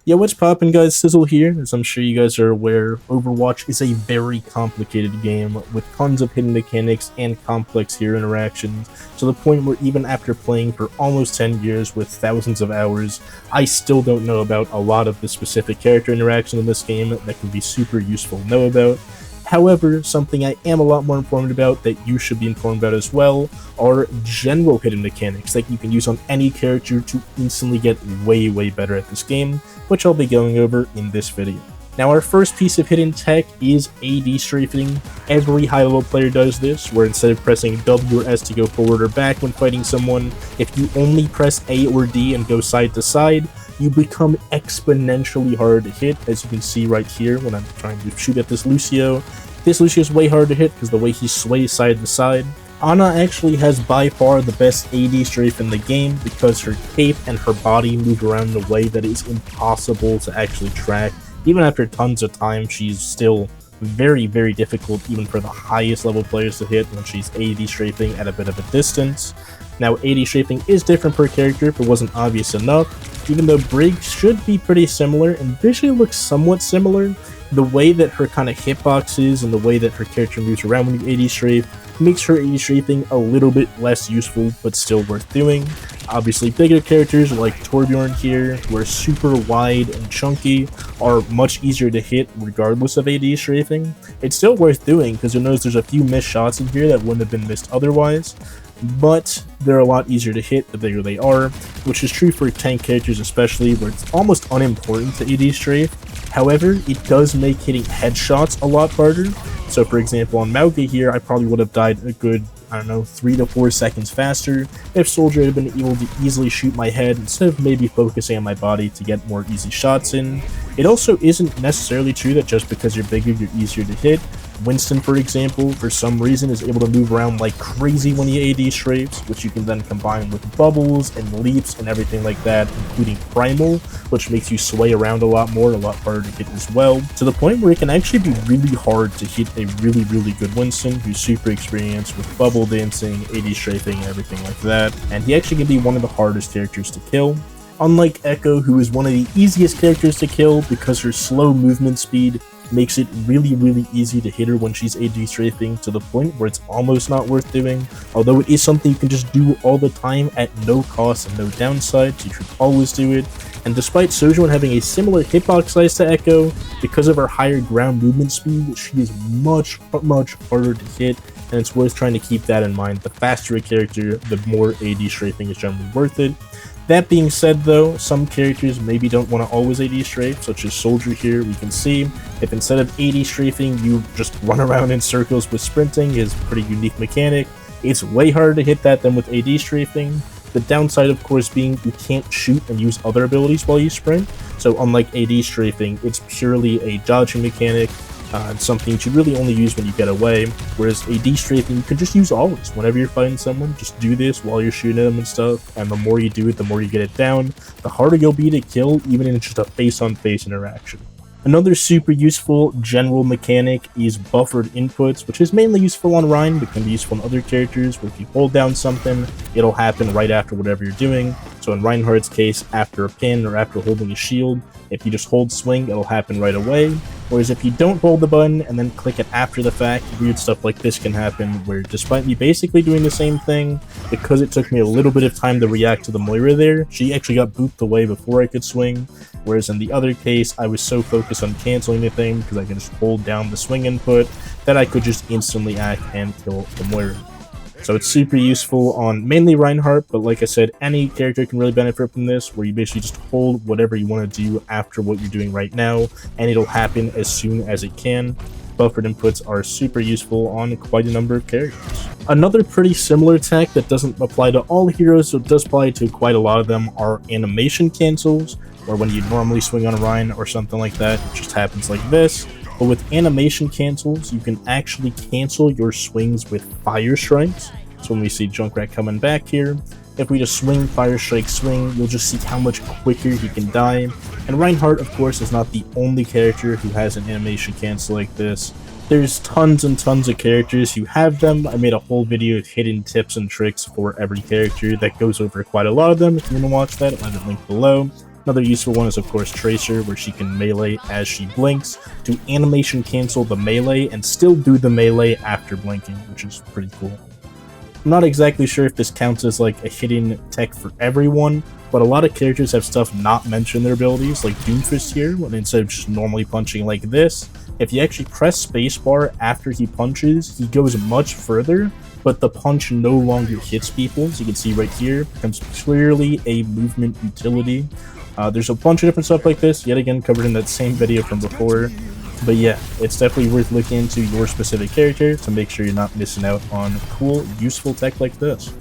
Yeah, what's poppin', guys? Sizzyl here. As I'm sure you guys are aware, Overwatch is a very complicated game with tons of hidden mechanics and complex hero interactions, to the point where even after playing for almost 10 years with thousands of hours, I still don't know about a lot of the specific character interactions in this game that can be super useful to know about. However, something I am a lot more informed about that you should be informed about as well are general hidden mechanics that you can use on any character to instantly get way better at this game, which I'll be going over in this video. Now, our first piece of hidden tech is AD strafing. Every high-level player does this, where instead of pressing W or S to go forward or back when fighting someone, if you only press A or D and go side to side, you become exponentially hard to hit, as you can see right here when I'm trying to shoot at this Lucio. This Lucio is way hard to hit because the way he sways side to side. Ana actually has by far the best AD strafe in the game because her cape and her body move around in a way that is impossible to actually track. Even after tons of time, she's still very difficult even for the highest level players to hit when she's AD strafing at a bit of a distance. Now, AD strafing is different per character if it wasn't obvious enough. Even though Brig should be pretty similar and visually looks somewhat similar, the way that her kind of hitbox is and the way that her character moves around when you AD strafe makes her AD strafing a little bit less useful, but still worth doing. Obviously, bigger characters like Torbjorn here, who are super wide and chunky, are much easier to hit regardless of AD strafing. It's still worth doing because you'll notice there's a few missed shots in here that wouldn't have been missed otherwise, but they're a lot easier to hit the bigger they are, which is true for tank characters especially, where it's almost unimportant to AD strafe. However, it does make hitting headshots a lot harder. So for example, on Mauge here, I probably would have died a good, 3 to 4 seconds faster if Soldier had been able to easily shoot my head instead of maybe focusing on my body to get more easy shots in. It also isn't necessarily true that just because you're bigger, you're easier to hit. Winston, for example, for some reason is able to move around like crazy when he AD strafes, which you can then combine with bubbles and leaps and everything like that, including Primal, which makes you sway around a lot more, a lot harder to hit as well, to the point where it can actually be really hard to hit a really good Winston who's super experienced with bubble dancing, AD strafing, and everything like that, and he actually can be one of the hardest characters to kill. Unlike Echo, who is one of the easiest characters to kill because her slow movement speed makes it really easy to hit her when she's AD strafing, to the point where it's almost not worth doing, although it is something you can just do all the time at no cost and no downside, so you should always do it. And despite Sojourn having a similar hitbox size to Echo, because of her higher ground movement speed, she is much harder to hit, and it's worth trying to keep that in mind. The faster a character, the more AD strafing is generally worth it. That being said though, some characters maybe don't want to always AD strafe, such as Soldier here. We can see if instead of AD strafing you just run around in circles with sprinting, is a pretty unique mechanic. It's way harder to hit that than with AD strafing. The downside of course being you can't shoot and use other abilities while you sprint, so unlike AD strafing, it's purely a dodging mechanic. It's something you should really only use when you get away, whereas AD strafing you can just use always. Whenever you're fighting someone, just do this while you're shooting them and stuff, and the more you do it, the more you get it down, the harder you'll be to kill, even in just a face-on-face interaction. Another super useful general mechanic is buffered inputs, which is mainly useful on Rein, but can be useful on other characters, where if you hold down something, it'll happen right after whatever you're doing. So in Reinhardt's case, after a pin or after holding a shield, if you just hold swing, it'll happen right away. Whereas if you don't hold the button and then click it after the fact, weird stuff like this can happen, where despite me basically doing the same thing, because it took me a little bit of time to react to the Moira there, she actually got booped away before I could swing. Whereas in the other case, I was so focused on canceling the thing, because I can just hold down the swing input, that I could just instantly act and kill the Moira. So it's super useful on mainly Reinhardt, but like I said, any character can really benefit from this, where you basically just hold whatever you want to do after what you're doing right now, and it'll happen as soon as it can. Buffered inputs are super useful on quite a number of characters. Another pretty similar tech that doesn't apply to all heroes, so it does apply to quite a lot of them, are animation cancels, or when you normally swing on a Rein or something like that, it just happens like this. But with animation cancels, you can actually cancel your swings with fire strikes. So when we see Junkrat coming back here, if we just swing, fire strike, swing, you'll just see how much quicker he can die. And Reinhardt, of course, is not the only character who has an animation cancel like this. There's tons and tons of characters who have them. I made a whole video of hidden tips and tricks for every character that goes over quite a lot of them. If you want to watch that, I'll have it linked below. Another useful one is of course Tracer, where she can melee as she blinks to animation cancel the melee and still do the melee after blinking, which is pretty cool. I'm not exactly sure if this counts as like a hidden tech for everyone, but a lot of characters have stuff not mentioned in their abilities, like Doomfist here, when instead of just normally punching like this, if you actually press spacebar after he punches, he goes much further, but the punch no longer hits people. As you can see right here, it becomes clearly a movement utility. There's a bunch of different stuff like this, yet again covered in that same video from before. But yeah, it's definitely worth looking into your specific character to make sure you're not missing out on cool, useful tech like this.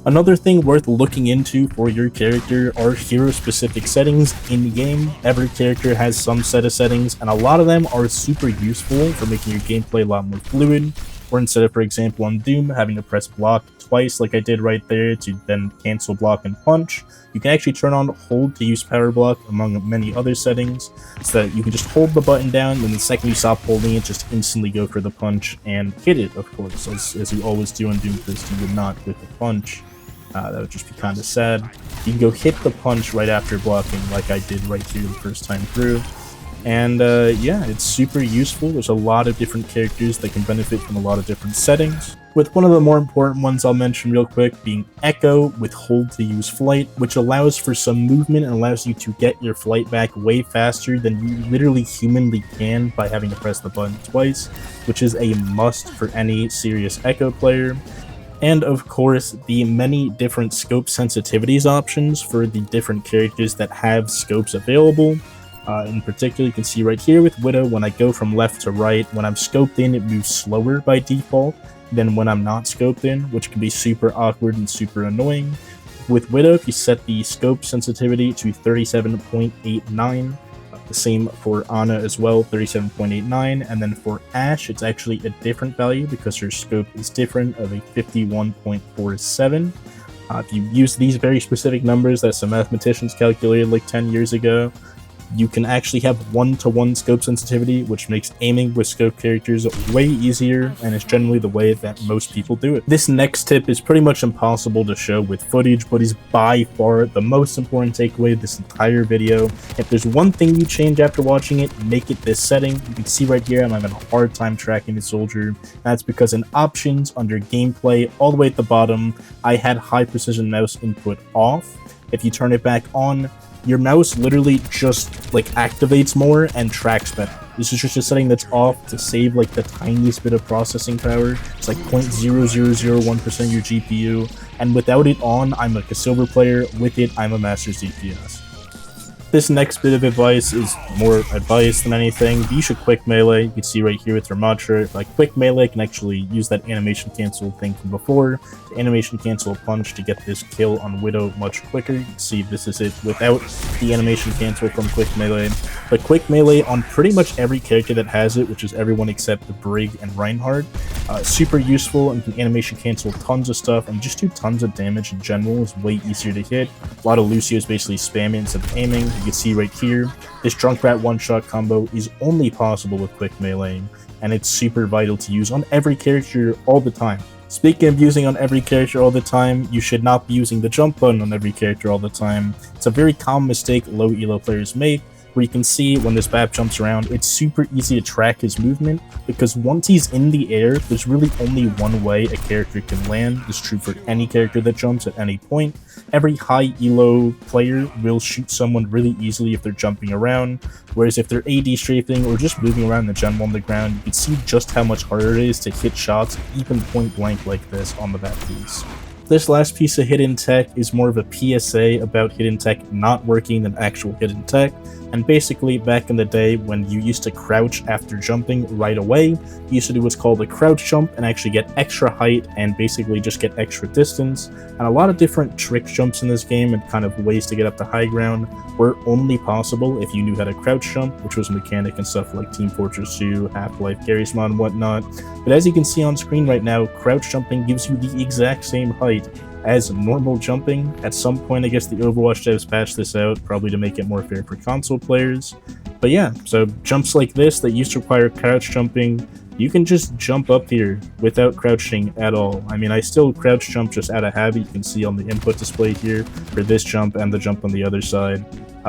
Another thing worth looking into for your character are hero-specific settings in-game. Every character has some set of settings, and a lot of them are super useful for making your gameplay a lot more fluid. Or instead of, for example, on Doom, having to press block twice like I did right there to then cancel block and punch, you can actually turn on hold to use power block among many other settings, so that you can just hold the button down, and the second you stop holding it, just instantly go for the punch and hit it, of course, as you always do on Doomfist. You would not with the punch. That would just be kind of sad. You can go hit the punch right after blocking like I did right here the first time through. And yeah, it's super useful. There's a lot of different characters that can benefit from a lot of different settings, with one of the more important ones I'll mention real quick being Echo with hold to use flight, which allows for some movement and allows you to get your flight back way faster than you literally humanly can by having to press the button twice, which is a must for any serious Echo player. And of course, the many different scope sensitivities options for the different characters that have scopes available. In particular, you can see right here with Widow, when I go from left to right, when I'm scoped in, it moves slower by default than when I'm not scoped in, which can be super awkward and super annoying. With Widow, if you set the scope sensitivity to 37.89, the same for Ana as well, 37.89, and then for Ashe, it's actually a different value because her scope is different, of a 51.47. If you use these very specific numbers that some mathematicians calculated like 10 years ago, you can actually have one-to-one scope sensitivity, which makes aiming with scope characters way easier, and is generally the way that most people do it. This next tip is pretty much impossible to show with footage, but is by far the most important takeaway of this entire video. If there's one thing you change after watching it, make it this setting. You can see right here I'm having a hard time tracking the soldier. That's because in options under gameplay, all the way at the bottom, I had high precision mouse input off. If you turn it back on, your mouse literally just like activates more and tracks better. This is just a setting that's off to save like the tiniest bit of processing power. It's like 0.0001% of your GPU, and without it on, I'm like a silver player. With it, I'm a master's DPS. This next bit of advice is more advice than anything. You should quick melee. You can see right here with Ramatra, like quick melee can actually use that animation cancel thing from before to animation cancel a punch to get this kill on Widow much quicker. You can see this is it without the animation cancel from quick melee. But quick melee on pretty much every character that has it, which is everyone except the Brig and Reinhardt, super useful and can animation cancel tons of stuff and just do tons of damage in general. Is way easier to hit. A lot of Lucios basically spamming instead of aiming. You can see right here, this Junkrat one-shot combo is only possible with quick meleeing, and it's super vital to use on every character all the time. Speaking of using on every character all the time, you should not be using the jump button on every character all the time. It's a very common mistake low elo players make, where you can see when this BAP jumps around, it's super easy to track his movement, because once he's in the air, there's really only one way a character can land. It's true for any character that jumps at any point. Every high elo player will shoot someone really easily if they're jumping around, whereas if they're AD strafing or just moving around in general on the ground, you can see just how much harder it is to hit shots even point blank like this on the BAP piece. This last piece of hidden tech is more of a PSA about hidden tech not working than actual hidden tech. And basically, back in the day when you used to crouch after jumping right away, you used to do what's called a crouch jump and actually get extra height and basically just get extra distance. And a lot of different trick jumps in this game and kind of ways to get up to high ground were only possible if you knew how to crouch jump, which was a mechanic and stuff like Team Fortress 2, Half-Life, Garry's Mod, and whatnot. But as you can see on screen right now, crouch jumping gives you the exact same height as normal jumping. At some point, I guess the Overwatch devs patched this out, probably to make it more fair for console players. But yeah, so jumps like this that used to require crouch jumping, you can just jump up here without crouching at all. I mean, I still crouch jump just out of habit. You can see on the input display here for this jump and the jump on the other side.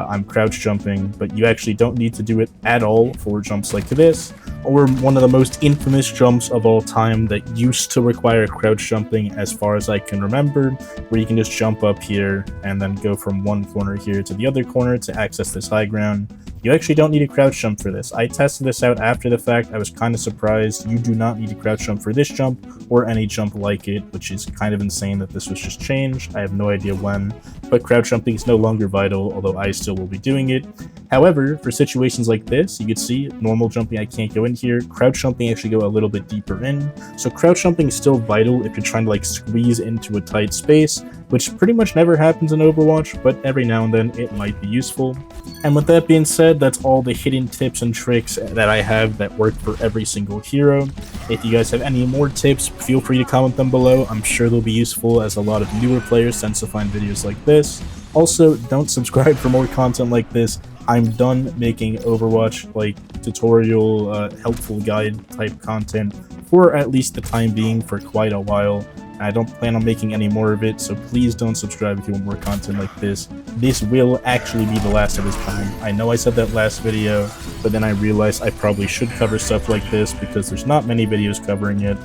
I'm crouch jumping, but you actually don't need to do it at all for jumps like this, or one of the most infamous jumps of all time that used to require crouch jumping as far as I can remember, where you can just jump up here and then go from one corner here to the other corner to access this high ground. You actually don't need a crouch jump for this. I tested this out after the fact. I was kind of surprised. You do not need a crouch jump for this jump or any jump like it, which is kind of insane that this was just changed. I have no idea when, but crouch jumping is no longer vital, although I still will be doing it. However, for situations like this, you can see normal jumping I can't go in here. Crouch jumping actually go a little bit deeper in. So crouch jumping is still vital if you're trying to like squeeze into a tight space, which pretty much never happens in Overwatch, but every now and then it might be useful. And with that being said, that's all the hidden tips and tricks that I have that work for every single hero. If you guys have any more tips, feel free to comment them below. I'm sure they'll be useful, as a lot of newer players tend to find videos like this. Also, don't subscribe for more content like this. I'm done making Overwatch like tutorial, helpful guide type content for at least the time being, for quite a while. I don't plan on making any more of it, so please don't subscribe if you want more content like this. This will actually be the last of its kind. I know I said that last video, but then I realized I probably should cover stuff like this because there's not many videos covering it.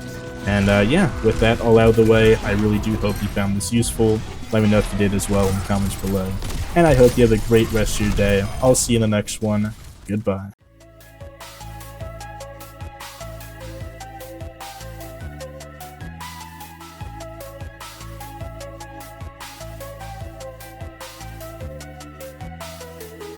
And yeah, with that all out of the way, I really do hope you found this useful. Let me know if you did as well in the comments below. And I hope you have a great rest of your day. I'll see you in the next one. Goodbye.